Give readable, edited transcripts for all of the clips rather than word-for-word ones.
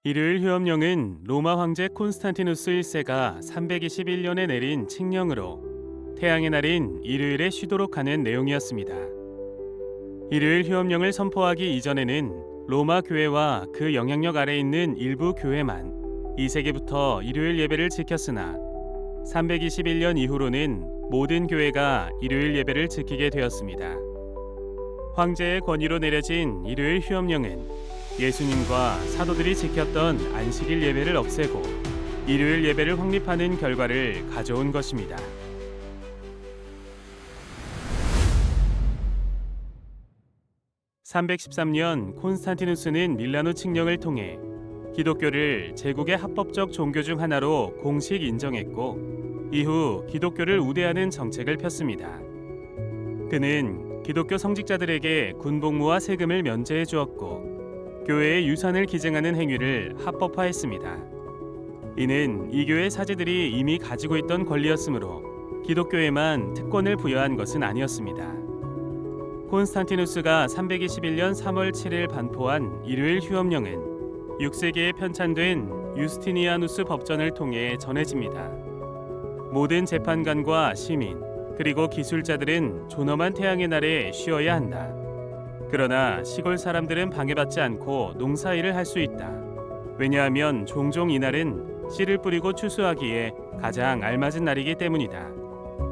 일요일 휴업령은 로마 황제 콘스탄티누스 1세가 321년에 내린 칙령으로 태양의 날인 일요일에 쉬도록 하는 내용이었습니다. 일요일 휴업령을 선포하기 이전에는 로마 교회와 그 영향력 아래 있는 일부 교회만 2세기부터 일요일 예배를 지켰으나 321년 이후로는 모든 교회가 일요일 예배를 지키게 되었습니다. 황제의 권위로 내려진 일요일 휴업령은 예수님과 사도들이 지켰던 안식일 예배를 없애고 일요일 예배를 확립하는 결과를 가져온 것입니다. (313년) 콘스탄티누스는 밀라노 칙령을 통해 기독교를 제국의 합법적 종교 중 하나로 공식 인정했고 이후 기독교를 우대하는 정책을 폈습니다. 그는 기독교 성직자들에게 군복무와 세금을 면제해 주었고 교회의 유산을 기증하는 행위를 합법화했습니다. 이는 이 교회 사제들이 이미 가지고 있던 권리였으므로 기독교에만 특권을 부여한 것은 아니었습니다. 콘스탄티누스가 321년 3월 7일 반포한 일요일 휴업령은 6세기에 편찬된 유스티니아누스 법전을 통해 전해집니다. 모든 재판관과 시민 그리고 기술자들은 존엄한 태양의 날에 쉬어야 한다. 그러나 시골 사람들은 방해받지 않고 농사일을 할 수 있다. 왜냐하면 종종 이날은 씨를 뿌리고 추수하기에 가장 알맞은 날이기 때문이다.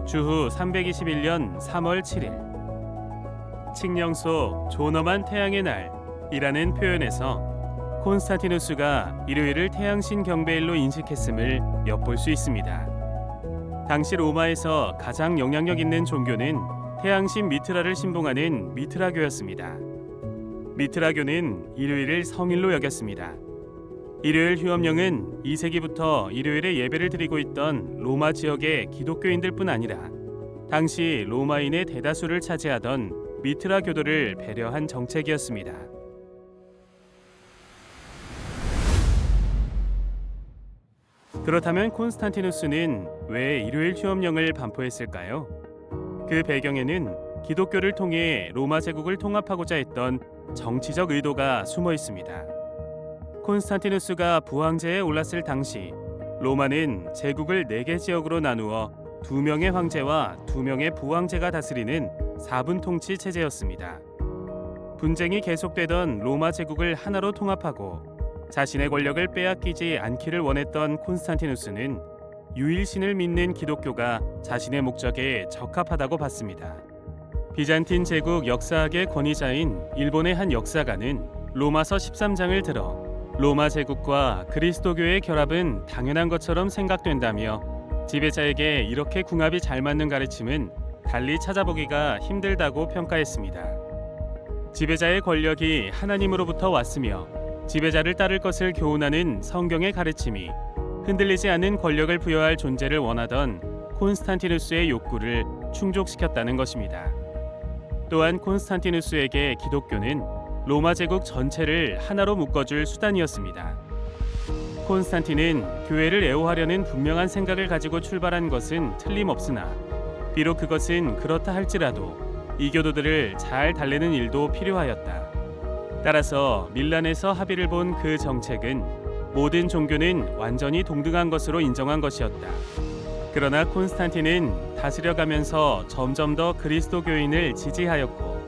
주후 321년 3월 7일 칙령 속 존엄한 태양의 날이라는 표현에서 콘스탄티누스가 일요일을 태양신 경배일로 인식했음을 엿볼 수 있습니다. 당시 로마에서 가장 영향력 있는 종교는 태양신 미트라를 신봉하는 미트라교였습니다. 미트라교는 일요일을 성일로 여겼습니다. 일요일 휴업령은 2세기부터 일요일에 예배를 드리고 있던 로마 지역의 기독교인들뿐 아니라 당시 로마인의 대다수를 차지하던 미트라 교도를 배려한 정책이었습니다. 그렇다면 콘스탄티누스는 왜 일요일 휴업령을 반포했을까요? 그 배경에는 기독교를 통해 로마 제국을 통합하고자 했던 정치적 의도가 숨어 있습니다. 콘스탄티누스가 부황제에 올랐을 당시 로마는 제국을 4개 지역으로 나누어 2명의 황제와 2명의 부황제가 다스리는 4분 통치 체제였습니다. 분쟁이 계속되던 로마 제국을 하나로 통합하고 자신의 권력을 빼앗기지 않기를 원했던 콘스탄티누스는 유일신을 믿는 기독교가 자신의 목적에 적합하다고 봤습니다. 비잔틴 제국 역사학의 권위자인 일본의 한 역사가는 로마서 13장을 들어 로마 제국과 그리스도교의 결합은 당연한 것처럼 생각된다며 지배자에게 이렇게 궁합이 잘 맞는 가르침은 달리 찾아보기가 힘들다고 평가했습니다. 지배자의 권력이 하나님으로부터 왔으며 지배자를 따를 것을 교훈하는 성경의 가르침이 흔들리지 않는 권력을 부여할 존재를 원하던 콘스탄티누스의 욕구를 충족시켰다는 것입니다. 또한 콘스탄티누스에게 기독교는 로마 제국 전체를 하나로 묶어줄 수단이었습니다. 콘스탄틴은 교회를 애호하려는 분명한 생각을 가지고 출발한 것은 틀림없으나 비록 그것은 그렇다 할지라도 이교도들을 잘 달래는 일도 필요하였다. 따라서 밀란에서 합의를 본 그 정책은 모든 종교는 완전히 동등한 것으로 인정한 것이었다. 그러나 콘스탄틴은 다스려가면서 점점 더 그리스도교인을 지지하였고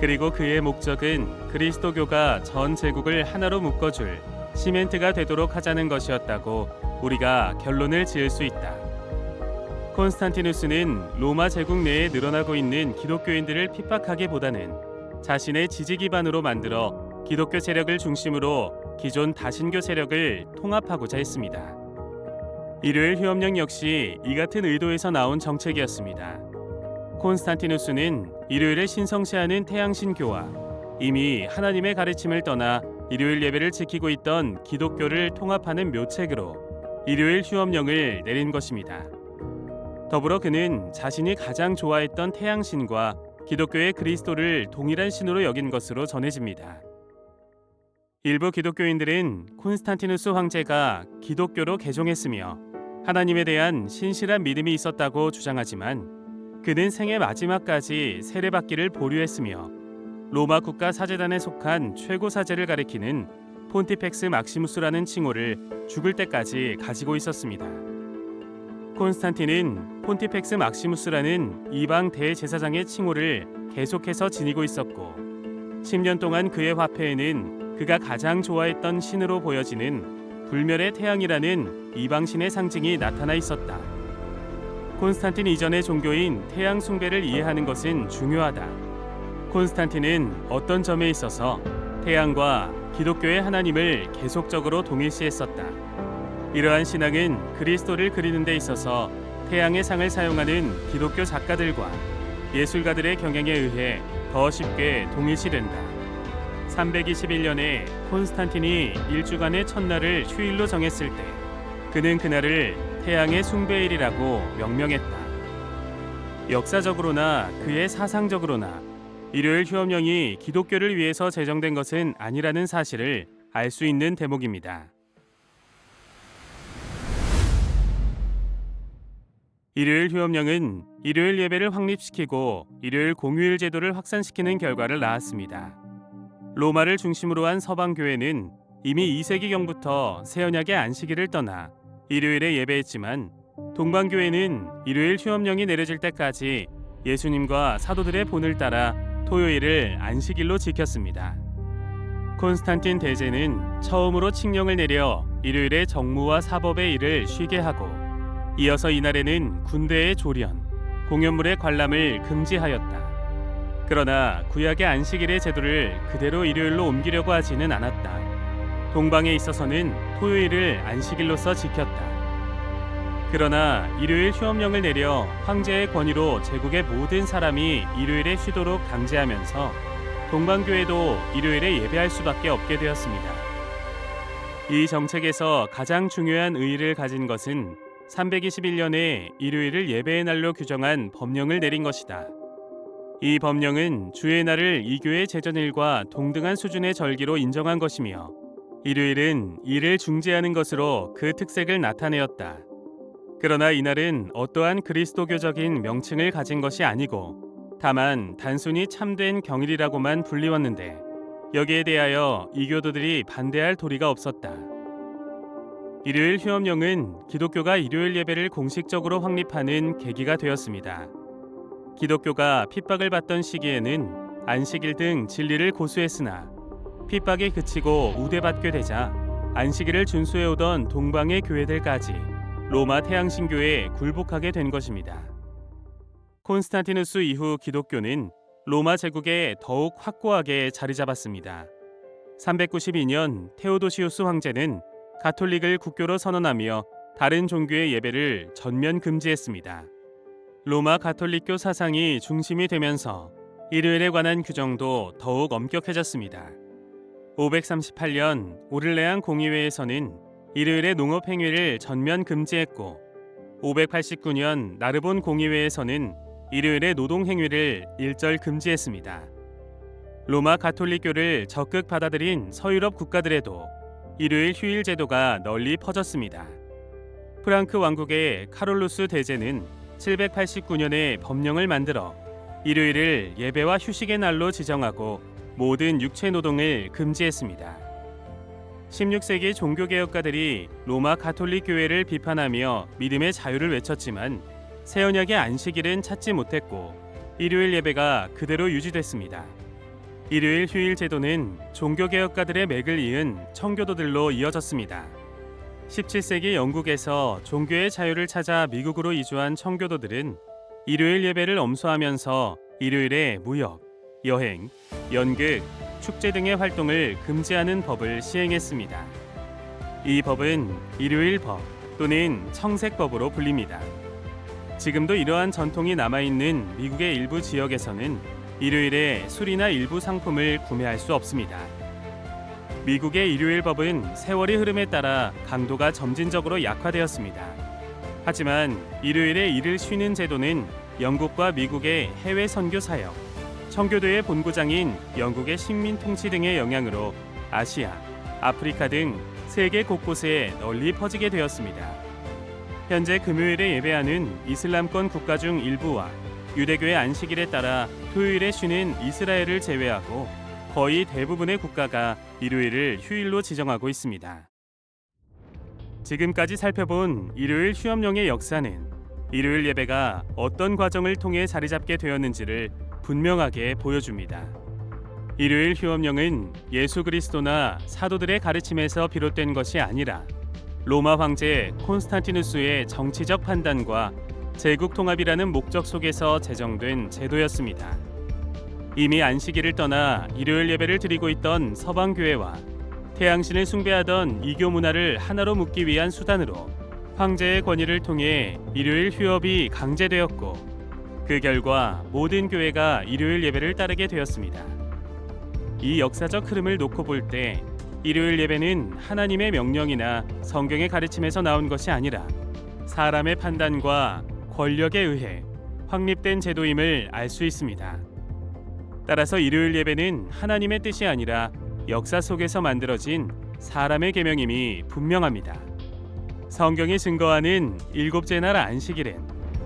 그리고 그의 목적은 그리스도교가 전 제국을 하나로 묶어줄 시멘트가 되도록 하자는 것이었다고 우리가 결론을 지을 수 있다. 콘스탄티누스는 로마 제국 내에 늘어나고 있는 기독교인들을 핍박하기보다는 자신의 지지 기반으로 만들어 기독교 세력을 중심으로 기존 다신교 세력을 통합하고자 했습니다. 일요일 휴업령 역시 이 같은 의도에서 나온 정책이었습니다. 콘스탄티누스는 일요일을 신성시하는 태양신교와 이미 하나님의 가르침을 떠나 일요일 예배를 지키고 있던 기독교를 통합하는 묘책으로 일요일 휴업령을 내린 것입니다. 더불어 그는 자신이 가장 좋아했던 태양신과 기독교의 그리스도를 동일한 신으로 여긴 것으로 전해집니다. 일부 기독교인들은 콘스탄티누스 황제가 기독교로 개종했으며 하나님에 대한 신실한 믿음이 있었다고 주장하지만 그는 생애 마지막까지 세례받기를 보류했으며 로마 국가 사제단에 속한 최고 사제를 가리키는 폰티펙스 막시무스라는 칭호를 죽을 때까지 가지고 있었습니다. 콘스탄틴은 폰티펙스 막시무스라는 이방 대제사장의 칭호를 계속해서 지니고 있었고 10년 동안 그의 화폐에는 그가 가장 좋아했던 신으로 보여지는 불멸의 태양이라는 이방신의 상징이 나타나 있었다. 콘스탄틴 이전의 종교인 태양 숭배를 이해하는 것은 중요하다. 콘스탄틴은 어떤 점에 있어서 태양과 기독교의 하나님을 계속적으로 동일시했었다. 이러한 신앙은 그리스도를 그리는 데 있어서 태양의 상을 사용하는 기독교 작가들과 예술가들의 경향에 의해 더 쉽게 동일시된다. 321년에 콘스탄틴이 일주간의 첫날을 휴일로 정했을 때 그는 그날을 태양의 숭배일이라고 명명했다. 역사적으로나 그의 사상적으로나 일요일 휴업령이 기독교를 위해서 제정된 것은 아니라는 사실을 알 수 있는 대목입니다. 일요일 휴업령은 일요일 예배를 확립시키고 일요일 공휴일 제도를 확산시키는 결과를 낳았습니다. 로마를 중심으로 한 서방 교회는 이미 2세기경부터 새 언약의 안식일을 떠나 일요일에 예배했지만 동방교회는 일요일 휴업령이 내려질 때까지 예수님과 사도들의 본을 따라 토요일을 안식일로 지켰습니다. 콘스탄틴 대제는 처음으로 칙령을 내려 일요일에 정무와 사법의 일을 쉬게 하고 이어서 이날에는 군대의 조련, 공연물의 관람을 금지하였다. 그러나 구약의 안식일의 제도를 그대로 일요일로 옮기려고 하지는 않았다. 동방에 있어서는 토요일을 안식일로서 지켰다. 그러나 일요일 휴업령을 내려 황제의 권위로 제국의 모든 사람이 일요일에 쉬도록 강제하면서 동방교회도 일요일에 예배할 수밖에 없게 되었습니다. 이 정책에서 가장 중요한 의의를 가진 것은 321년에 일요일을 예배의 날로 규정한 법령을 내린 것이다. 이 법령은 주의 날을 이교의 제전일과 동등한 수준의 절기로 인정한 것이며 일요일은 일을 중지하는 것으로 그 특색을 나타내었다. 그러나 이날은 어떠한 그리스도교적인 명칭을 가진 것이 아니고 다만 단순히 참된 경일이라고만 불리웠는데 여기에 대하여 이교도들이 반대할 도리가 없었다. 일요일 휴업령은 기독교가 일요일 예배를 공식적으로 확립하는 계기가 되었습니다. 기독교가 핍박을 받던 시기에는 안식일 등 진리를 고수했으나 핍박이 그치고 우대받게 되자 안식일을 준수해오던 동방의 교회들까지 로마 태양신교에 굴복하게 된 것입니다. 콘스탄티누스 이후 기독교는 로마 제국에 더욱 확고하게 자리 잡았습니다. 392년 테오도시우스 황제는 가톨릭을 국교로 선언하며 다른 종교의 예배를 전면 금지했습니다. 로마 가톨릭교 사상이 중심이 되면서 일요일에 관한 규정도 더욱 엄격해졌습니다. 538년 오를레안 공의회에서는 일요일의 농업 행위를 전면 금지했고 589년 나르본 공의회에서는 일요일의 노동 행위를 일절 금지했습니다. 로마 가톨릭교를 적극 받아들인 서유럽 국가들에도 일요일 휴일 제도가 널리 퍼졌습니다. 프랑크 왕국의 카롤루스 대제는 789년에 법령을 만들어 일요일을 예배와 휴식의 날로 지정하고 모든 육체 노동을 금지했습니다. 16세기 종교개혁가들이 로마 가톨릭 교회를 비판하며 믿음의 자유를 외쳤지만 새 언약의 안식일은 찾지 못했고 일요일 예배가 그대로 유지됐습니다. 일요일 휴일 제도는 종교개혁가들의 맥을 이은 청교도들로 이어졌습니다. 17세기 영국에서 종교의 자유를 찾아 미국으로 이주한 청교도들은 일요일 예배를 엄수하면서 일요일에 무역, 여행, 연극, 축제 등의 활동을 금지하는 법을 시행했습니다. 이 법은 일요일 법 또는 청색법으로 불립니다. 지금도 이러한 전통이 남아있는 미국의 일부 지역에서는 일요일에 술이나 일부 상품을 구매할 수 없습니다. 미국의 일요일 법은 세월의 흐름에 따라 강도가 점진적으로 약화되었습니다. 하지만 일요일에 일을 쉬는 제도는 영국과 미국의 해외 선교 사역, 청교도의 본고장인 영국의 식민 통치 등의 영향으로 아시아, 아프리카 등 세계 곳곳에 널리 퍼지게 되었습니다. 현재 금요일에 예배하는 이슬람권 국가 중 일부와 유대교의 안식일에 따라 토요일에 쉬는 이스라엘을 제외하고 거의 대부분의 국가가 일요일을 휴일로 지정하고 있습니다. 지금까지 살펴본 일요일 휴업령의 역사는 일요일 예배가 어떤 과정을 통해 자리 잡게 되었는지를 분명하게 보여줍니다. 일요일 휴업령은 예수 그리스도나 사도들의 가르침에서 비롯된 것이 아니라 로마 황제 콘스탄티누스의 정치적 판단과 제국 통합이라는 목적 속에서 제정된 제도였습니다. 이미 안식일을 떠나 일요일 예배를 드리고 있던 서방 교회와 태양신을 숭배하던 이교 문화를 하나로 묶기 위한 수단으로 황제의 권위를 통해 일요일 휴업이 강제되었고, 그 결과 모든 교회가 일요일 예배를 따르게 되었습니다. 이 역사적 흐름을 놓고 볼 때 일요일 예배는 하나님의 명령이나 성경의 가르침에서 나온 것이 아니라 사람의 판단과 권력에 의해 확립된 제도임을 알 수 있습니다. 따라서 일요일 예배는 하나님의 뜻이 아니라 역사 속에서 만들어진 사람의 계명임이 분명합니다. 성경이 증거하는 일곱째 날 안식일은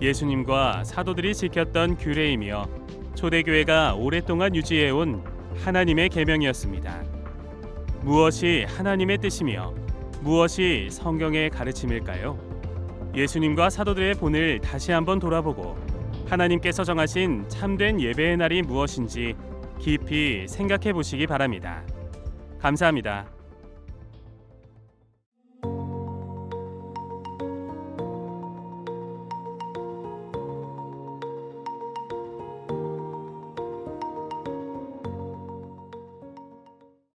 예수님과 사도들이 지켰던 규례이며 초대교회가 오랫동안 유지해온 하나님의 계명이었습니다. 무엇이 하나님의 뜻이며 무엇이 성경의 가르침일까요? 예수님과 사도들의 본을 다시 한번 돌아보고 하나님께서 정하신 참된 예배의 날이 무엇인지 깊이 생각해 보시기 바랍니다. 감사합니다.